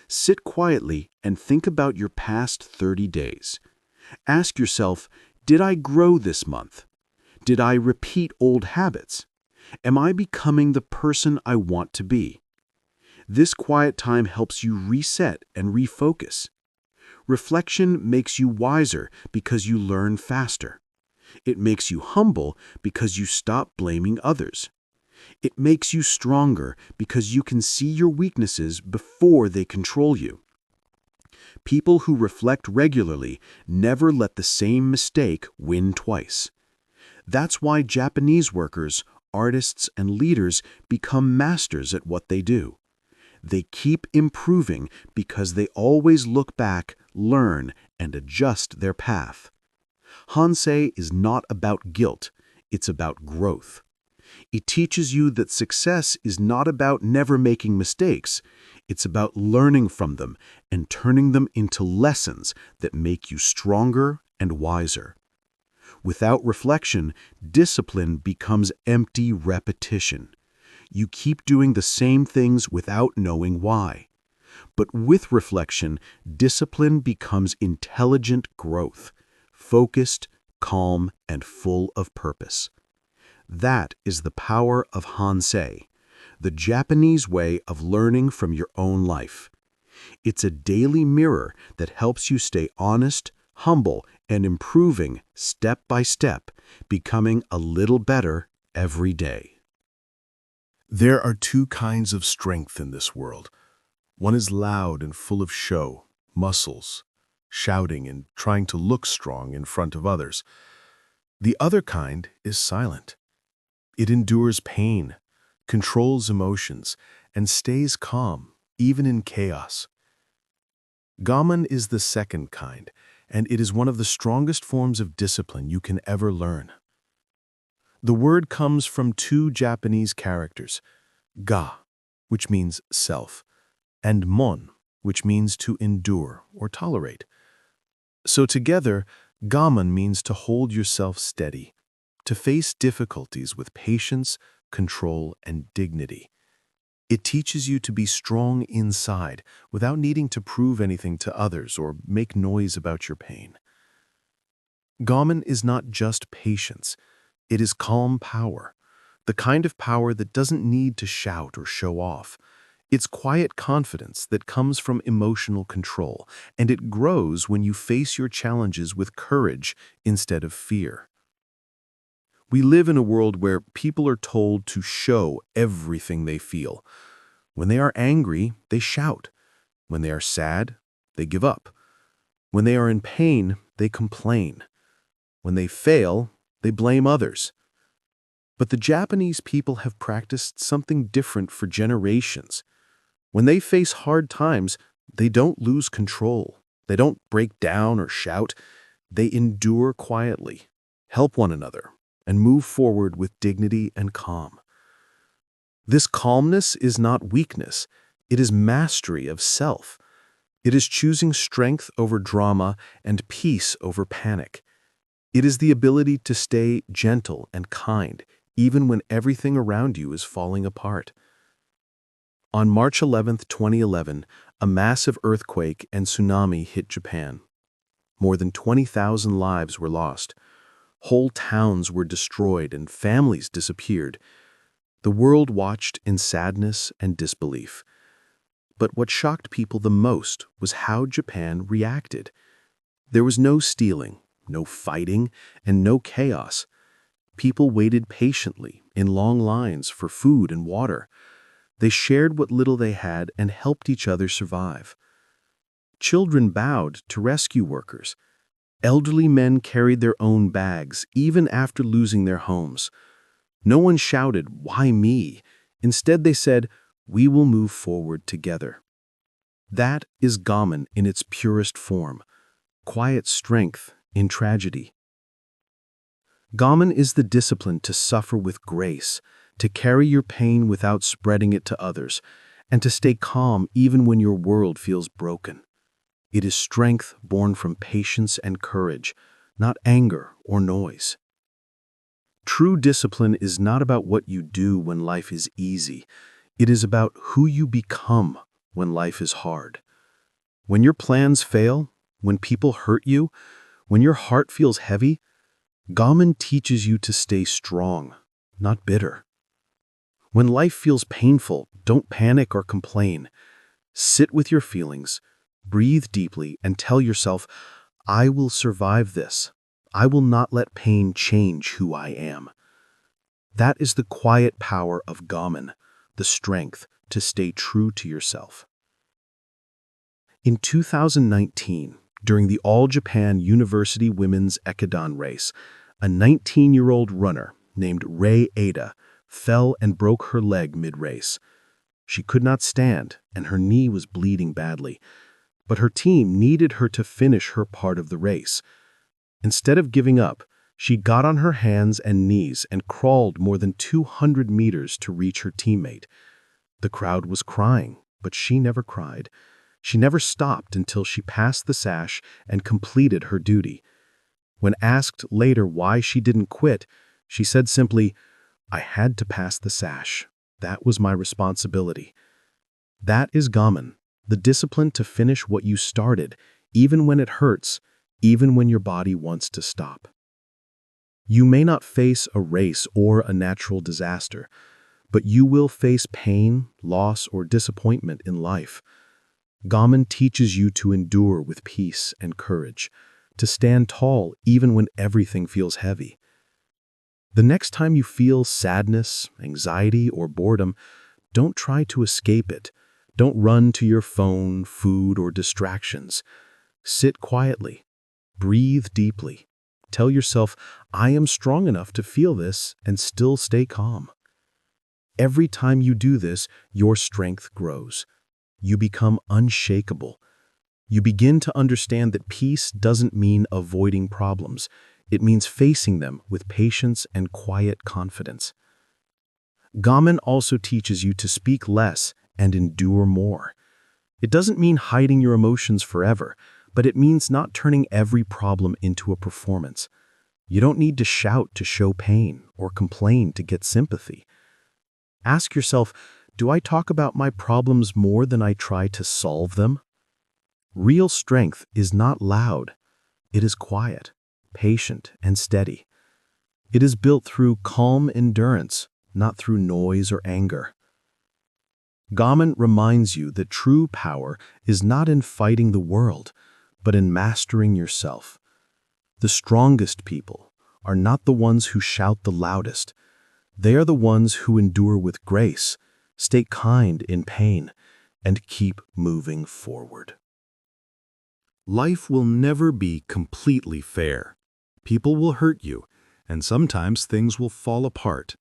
Sit quietly and think about your past 30 days. Ask yourself, did I grow this month? Did I repeat old habits? Am I becoming the person I want to be? This quiet time helps you reset and refocus. Reflection makes you wiser because you learn faster. It makes you humble because you stop blaming others. It makes you stronger because you can see your weaknesses before they control you. People who reflect regularly never let the same mistake win twice. That's why Japanese workers, artists, and leaders become masters at what they do. They keep improving because they always look back, learn, and adjust their path. Hansei is not about guilt, it's about growth. It teaches you that success is not about never making mistakes. It's about learning from them and turning them into lessons that make you stronger and wiser. Without reflection, discipline becomes empty repetition. You keep doing the same things without knowing why. But with reflection, discipline becomes intelligent growth, focused, calm, and full of purpose. That is the power of Hansei, the Japanese way of learning from your own life. It's a daily mirror that helps you stay honest, humble, and improving step by step, becoming a little better every day. There are 2 kinds of strength in this world. One is loud and full of show, muscles, shouting and trying to look strong in front of others. The other kind is silent. It endures pain, controls emotions, and stays calm, even in chaos. Gammon is the second kind, and it is one of the strongest forms of discipline you can ever learn. The word comes from 2 Japanese characters, ga, which means self, and mon, which means to endure or tolerate. So together, gammon means to hold yourself steady, to face difficulties with patience, control, and dignity. It teaches you to be strong inside without needing to prove anything to others or make noise about your pain. Gammon is not just patience, it is calm power, the kind of power that doesn't need to shout or show off. It's quiet confidence that comes from emotional control, and it grows when you face your challenges with courage instead of fear. We live in a world where people are told to show everything they feel. When they are angry, they shout. When they are sad, they give up. When they are in pain, they complain. When they fail, they blame others. But the Japanese people have practiced something different for generations. When they face hard times, they don't lose control. They don't break down or shout. They endure quietly, help one another, and move forward with dignity and calm. This calmness is not weakness. It is mastery of self. It is choosing strength over drama and peace over panic. It is the ability to stay gentle and kind, even when everything around you is falling apart. On March 11, 2011, a massive earthquake and tsunami hit Japan. More than 20,000 lives were lost. Whole towns were destroyed and families disappeared. The world watched in sadness and disbelief. But what shocked people the most was how Japan reacted. There was no stealing, no fighting, and no chaos. People waited patiently in long lines for food and water. They shared what little they had and helped each other survive. Children bowed to rescue workers. Elderly men carried their own bags, even after losing their homes. No one shouted, "Why me?" Instead, they said, "We will move forward together." That is Gammon in its purest form, quiet strength in tragedy. Gammon is the discipline to suffer with grace, to carry your pain without spreading it to others, and to stay calm even when your world feels broken. It is strength born from patience and courage, not anger or noise. True discipline is not about what you do when life is easy. It is about who you become when life is hard. When your plans fail, when people hurt you, when your heart feels heavy, Gammon teaches you to stay strong, not bitter. When life feels painful, don't panic or complain. Sit with your feelings, breathe deeply, and tell yourself, "I will survive this. I will not let pain change who I am." That is the quiet power of Gammon, the strength to stay true to yourself. In 2019, during the All-Japan University Women's Ekiden race, a 19-year-old runner named Rei Ada fell and broke her leg mid-race. She could not stand, and her knee was bleeding badly. But her team needed her to finish her part of the race. Instead of giving up, she got on her hands and knees and crawled more than 200 meters to reach her teammate. The crowd was crying, but she never cried. She never stopped until she passed the sash and completed her duty. When asked later why she didn't quit, she said simply, "I had to pass the sash. That was my responsibility." That is Gammon, the discipline to finish what you started, even when it hurts, even when your body wants to stop. You may not face a race or a natural disaster, but you will face pain, loss, or disappointment in life. Gammon teaches you to endure with peace and courage, to stand tall even when everything feels heavy. The next time you feel sadness, anxiety, or boredom, don't try to escape it. Don't run to your phone, food, or distractions. Sit quietly. Breathe deeply. Tell yourself, "I am strong enough to feel this," and still stay calm. Every time you do this, your strength grows. You become unshakable. You begin to understand that peace doesn't mean avoiding problems. It means facing them with patience and quiet confidence. Gammon also teaches you to speak less and endure more. It doesn't mean hiding your emotions forever, but it means not turning every problem into a performance. You don't need to shout to show pain or complain to get sympathy. Ask yourself, do I talk about my problems more than I try to solve them? Real strength is not loud. It is quiet, patient, and steady. It is built through calm endurance, not through noise or anger. Gammon reminds you that true power is not in fighting the world, but in mastering yourself. The strongest people are not the ones who shout the loudest. They are the ones who endure with grace, stay kind in pain, and keep moving forward. Life will never be completely fair. People will hurt you, and sometimes things will fall apart.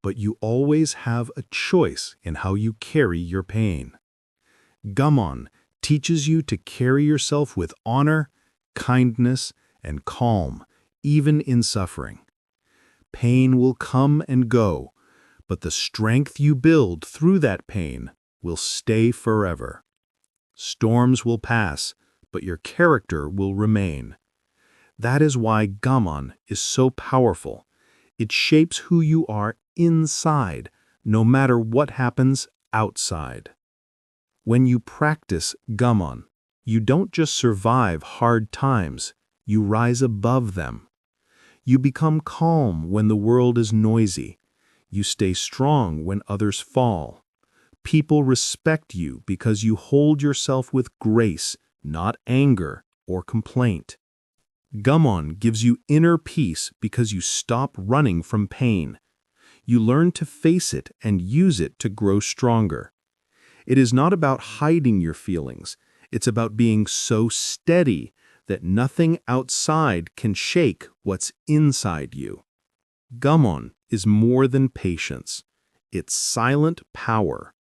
But you always have a choice in how you carry your pain. Gammon teaches you to carry yourself with honor, kindness, and calm, even in suffering. Pain will come and go, but the strength you build through that pain will stay forever. Storms will pass, but your character will remain. That is why Gammon is so powerful. It shapes who you are inside, no matter what happens outside. When you practice Gammon, you don't just survive hard times, you rise above them. You become calm when the world is noisy. You stay strong when others fall. People respect you because you hold yourself with grace, not anger or complaint. Gammon gives you inner peace because you stop running from pain. You learn to face it and use it to grow stronger. It is not about hiding your feelings. It's about being so steady that nothing outside can shake what's inside you. Gammon is more than patience. It's silent power.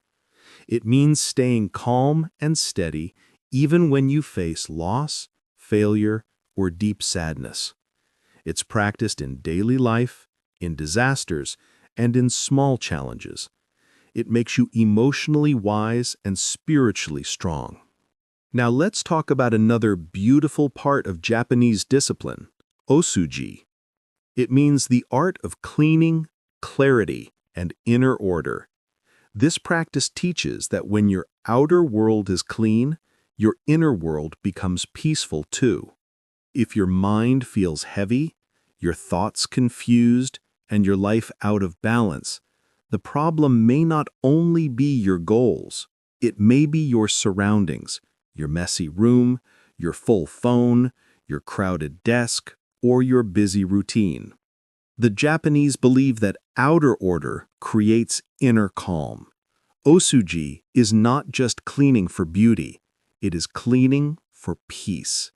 It means staying calm and steady even when you face loss, failure, or deep sadness. It's practiced in daily life, in disasters, and in small challenges. It makes you emotionally wise and spiritually strong. Now let's talk about another beautiful part of Japanese discipline, Oosouji. It means the art of cleaning, clarity, and inner order. This practice teaches that when your outer world is clean, your inner world becomes peaceful too. If your mind feels heavy, your thoughts confused, and your life out of balance, the problem may not only be your goals, it may be your surroundings, your messy room, your full phone, your crowded desk, or your busy routine. The Japanese believe that outer order creates inner calm. Oosouji is not just cleaning for beauty, it is cleaning for peace.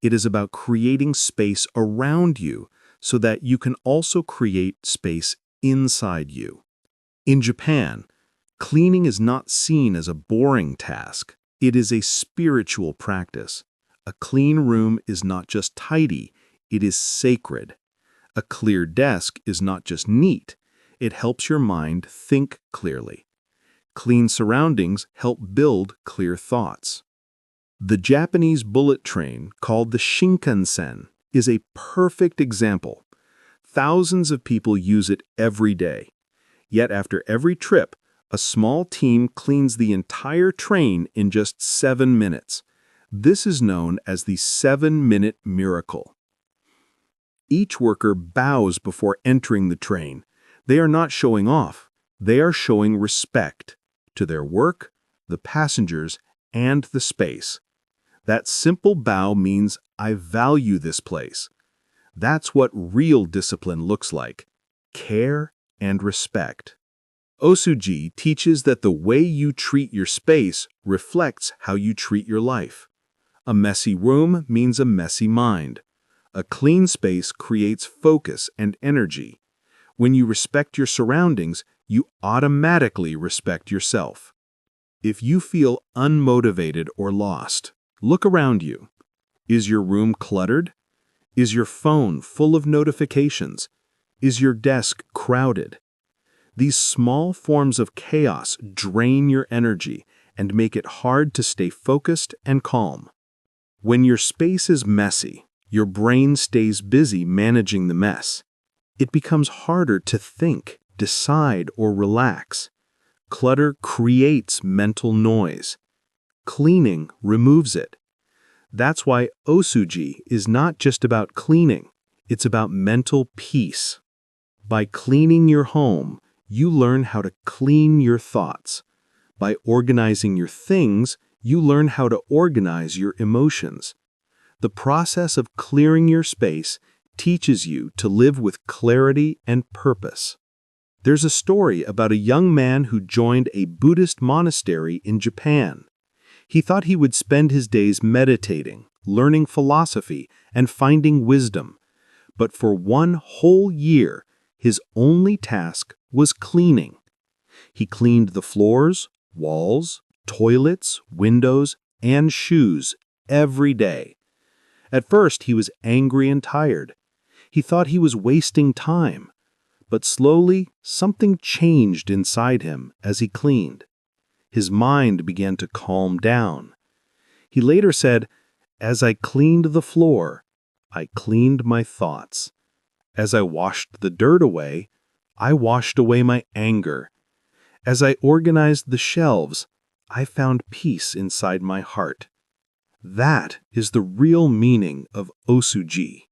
It is about creating space around you so that you can also create space inside you. In Japan, cleaning is not seen as a boring task. It is a spiritual practice. A clean room is not just tidy, it is sacred. A clear desk is not just neat, it helps your mind think clearly. Clean surroundings help build clear thoughts. The Japanese bullet train, called the Shinkansen, is a perfect example. Thousands of people use it every day. Yet after every trip, a small team cleans the entire train in just 7 minutes. This is known as the 7-minute miracle. Each worker bows before entering the train. They are not showing off. They are showing respect to their work, the passengers, and the space. That simple bow means, I value this place. That's what real discipline looks like: care and respect. Oosouji teaches that the way you treat your space reflects how you treat your life. A messy room means a messy mind. A clean space creates focus and energy. When you respect your surroundings, you automatically respect yourself. If you feel unmotivated or lost, look around you. Is your room cluttered? Is your phone full of notifications? Is your desk crowded? These small forms of chaos drain your energy and make it hard to stay focused and calm. When your space is messy, your brain stays busy managing the mess. It becomes harder to think, decide, or relax. Clutter creates mental noise. Cleaning removes it. That's why Oosouji is not just about cleaning, it's about mental peace. By cleaning your home, you learn how to clean your thoughts. By organizing your things, you learn how to organize your emotions. The process of clearing your space teaches you to live with clarity and purpose. There's a story about a young man who joined a Buddhist monastery in Japan. He thought he would spend his days meditating, learning philosophy, and finding wisdom. But for 1 whole year, his only task was cleaning. He cleaned the floors, walls, toilets, windows, and shoes every day. At first, he was angry and tired. He thought he was wasting time. But slowly, something changed inside him as he cleaned. His mind began to calm down. He later said, "As I cleaned the floor, I cleaned my thoughts. As I washed the dirt away, I washed away my anger. As I organized the shelves, I found peace inside my heart." That is the real meaning of Oosouji.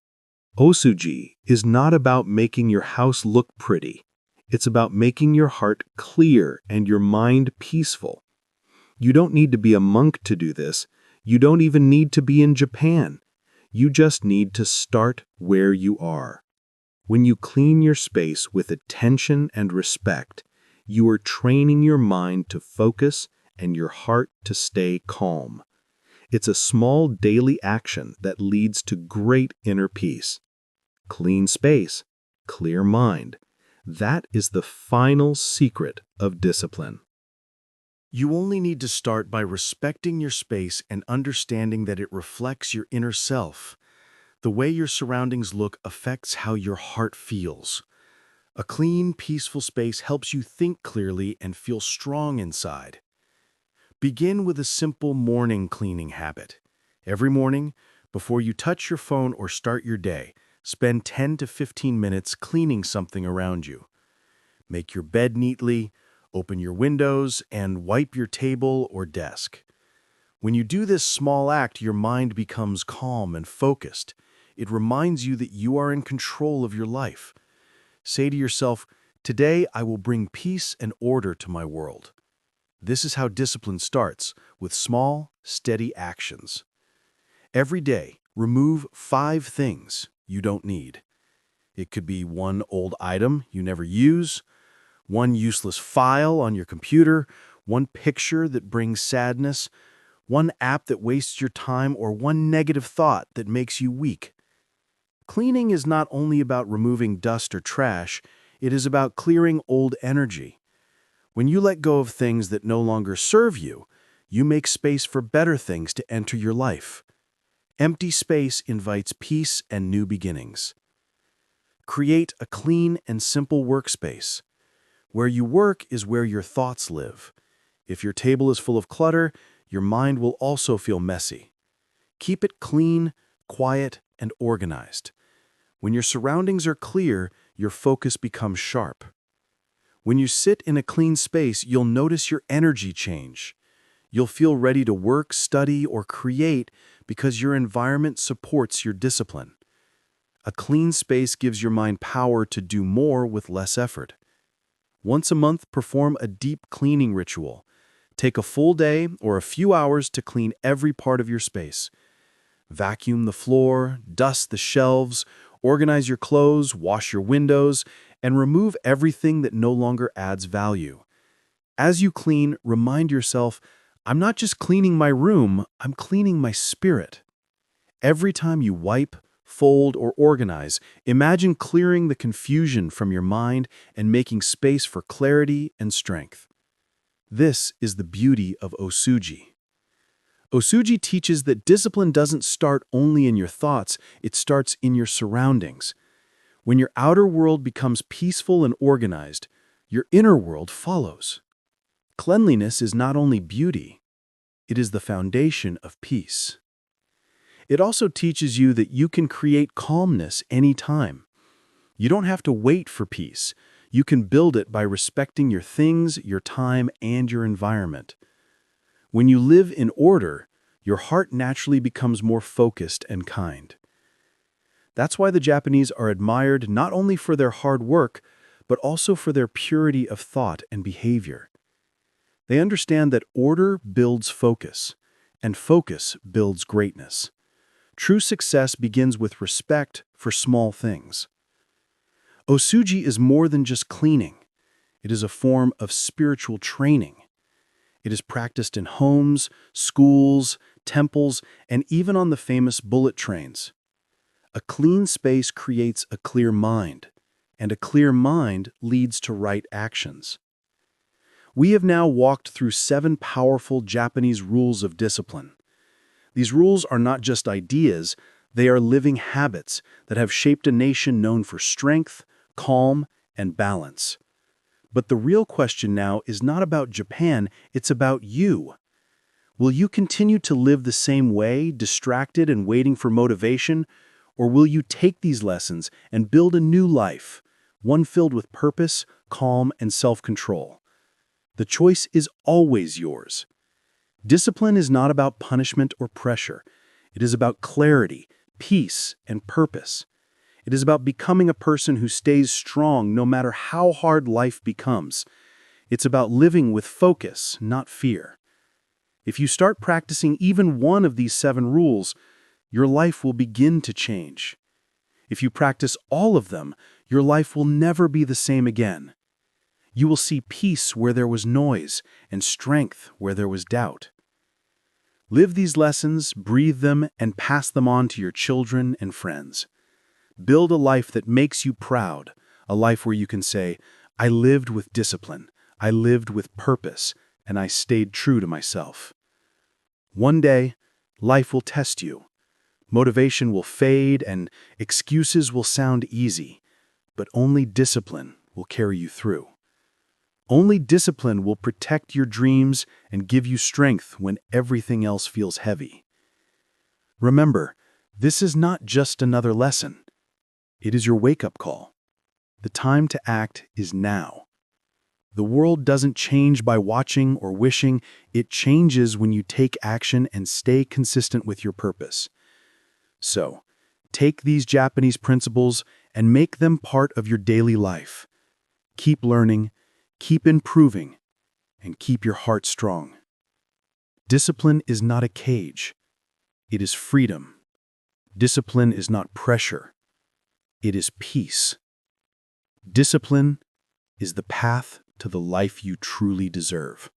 Oosouji is not about making your house look pretty. It's about making your heart clear and your mind peaceful. You don't need to be a monk to do this. You don't even need to be in Japan. You just need to start where you are. When you clean your space with attention and respect, you are training your mind to focus and your heart to stay calm. It's a small daily action that leads to great inner peace. Clean space, clear mind. That is the final secret of discipline. You only need to start by respecting your space and understanding that it reflects your inner self. The way your surroundings look affects how your heart feels. A clean, peaceful space helps you think clearly and feel strong inside. Begin with a simple morning cleaning habit. Every morning, before you touch your phone or start your day, spend 10 to 15 minutes cleaning something around you. Make your bed neatly, open your windows, and wipe your table or desk. When you do this small act, your mind becomes calm and focused. It reminds you that you are in control of your life. Say to yourself, "Today I will bring peace and order to my world." This is how discipline starts, with small, steady actions. Every day, remove 5 things you don't need. It could be one old item you never use, one useless file on your computer, one picture that brings sadness, one app that wastes your time, or one negative thought that makes you weak. Cleaning is not only about removing dust or trash, it is about clearing old energy. When you let go of things that no longer serve you, you make space for better things to enter your life. Empty space invites peace and new beginnings. Create a clean and simple workspace. Where you work is where your thoughts live. If your table is full of clutter, your mind will also feel messy. Keep it clean, quiet, and organized. When your surroundings are clear, your focus becomes sharp. When you sit in a clean space, you'll notice your energy change. You'll feel ready to work, study, or create because your environment supports your discipline. A clean space gives your mind power to do more with less effort. Once a month, perform a deep cleaning ritual. Take a full day or a few hours to clean every part of your space. Vacuum the floor, dust the shelves, organize your clothes, wash your windows, and remove everything that no longer adds value. As you clean, remind yourself, "I'm not just cleaning my room, I'm cleaning my spirit." Every time you wipe, fold, or organize, imagine clearing the confusion from your mind and making space for clarity and strength. This is the beauty of Oosouji. Oosouji teaches that discipline doesn't start only in your thoughts, it starts in your surroundings. When your outer world becomes peaceful and organized, your inner world follows. Cleanliness is not only beauty, it is the foundation of peace. It also teaches you that you can create calmness anytime. You don't have to wait for peace. You can build it by respecting your things, your time, and your environment. When you live in order, your heart naturally becomes more focused and kind. That's why the Japanese are admired not only for their hard work, but also for their purity of thought and behavior. They understand that order builds focus, and focus builds greatness. True success begins with respect for small things. Oosouji is more than just cleaning. It is a form of spiritual training. It is practiced in homes, schools, temples, and even on the famous bullet trains. A clean space creates a clear mind, and a clear mind leads to right actions. We have now walked through 7 powerful Japanese rules of discipline. These rules are not just ideas, they are living habits that have shaped a nation known for strength, calm, and balance. But the real question now is not about Japan, it's about you. Will you continue to live the same way, distracted and waiting for motivation? Or will you take these lessons and build a new life, one filled with purpose, calm, and self-control? The choice is always yours. Discipline is not about punishment or pressure. It is about clarity, peace, and purpose. It is about becoming a person who stays strong no matter how hard life becomes. It's about living with focus, not fear. If you start practicing even one of these 7 rules, your life will begin to change. If you practice all of them, your life will never be the same again. You will see peace where there was noise and strength where there was doubt. Live these lessons, breathe them, and pass them on to your children and friends. Build a life that makes you proud, a life where you can say, I lived with discipline, I lived with purpose, and I stayed true to myself. One day, life will test you. Motivation will fade and excuses will sound easy, but only discipline will carry you through. Only discipline will protect your dreams and give you strength when everything else feels heavy. Remember, this is not just another lesson. It is your wake-up call. The time to act is now. The world doesn't change by watching or wishing. It changes when you take action and stay consistent with your purpose. So, take these Japanese principles and make them part of your daily life. Keep learning, keep improving, and keep your heart strong. Discipline is not a cage. It is freedom. Discipline is not pressure. It is peace. Discipline is the path to the life you truly deserve.